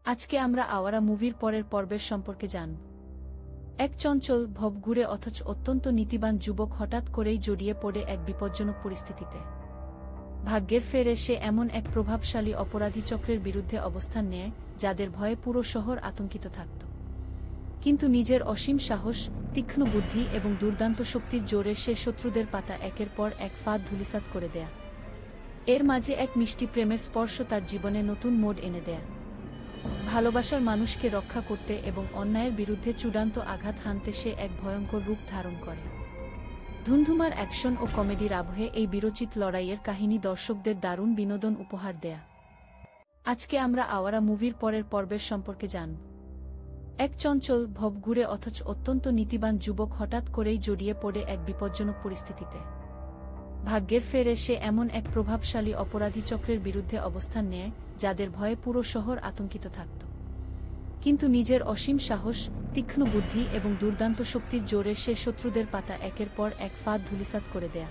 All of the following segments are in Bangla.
আজকে আমরা আওয়ারা মুভির পরের পর্বের সম্পর্কে জানব। এক চঞ্চল, ভবঘুরে অথচ অত্যন্ত নীতিবান যুবক হঠাৎ করেই জড়িয়ে পড়ে এক বিপজ্জনক পরিস্থিতিতে। ভাগ্যের ফেরে সে এমন এক প্রভাবশালী অপরাধী চক্রের বিরুদ্ধে অবস্থান নেয়, যাদের ভয়ে পুরো শহর আতঙ্কিত থাকত। কিন্তু নিজের অসীম সাহস, তীক্ষ্ণ বুদ্ধি এবং দুর্দান্ত শক্তির জোরে সে শত্রুদের পাতা একের পর এক ফাঁদ ধূলিসাৎ করে দেয়া। এর মাঝে এক মিষ্টি প্রেমের স্পর্শ তার জীবনে নতুন মোড় এনে দেয়া। ভালোবাসার মানুষকে রক্ষা করতে এবং অন্যায়ের বিরুদ্ধে চূড়ান্ত আঘাত হানতে সে এক ভয়ঙ্কর রূপ ধারণ করে। ধুন্ধুমার অ্যাকশন ও কমেডির আবহে এই বীরোচিত লড়াইয়ের কাহিনী দর্শকদের দারুণ বিনোদন উপহার দেয়া। আজকে আমরা আওয়ারা মুভির পরের পর্বের সম্পর্কে জানব। এক চঞ্চল, ভবঘুরে অথচ অত্যন্ত নীতিবান যুবক হঠাৎ করেই জড়িয়ে পড়ে এক বিপজ্জনক পরিস্থিতিতে। ভাগ্যের ফেরে সে এমন এক প্রভাবশালী অপরাধী চক্রের বিরুদ্ধে অবস্থান নেয়, যাদের ভয়ে পুরো শহর আতঙ্কিত থাকত। কিন্তু নিজের অসীম সাহস, তীক্ষ্ণ বুদ্ধি এবং দুর্দান্ত শক্তির জোরে সে শত্রুদের পাতা একের পর এক ফাঁদ ধূলিসাৎ করে দেয়া।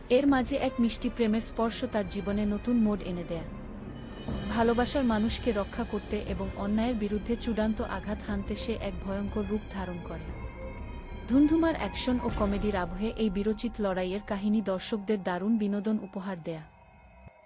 এর মাঝে এক মিষ্টি প্রেমের স্পর্শ তার জীবনে নতুন মোড় এনে দেয়া। ভালোবাসার মানুষকে রক্ষা করতে এবং অন্যায়ের বিরুদ্ধে চূড়ান্ত আঘাত হানতে সে এক ভয়ঙ্কর রূপ ধারণ করে। ধুন্ধুমার অ্যাকশন ও কমেডির আবহে এই বীরোচিত লড়াইয়ের কাহিনী দর্শকদের দারুণ বিনোদন উপহার দেয়া।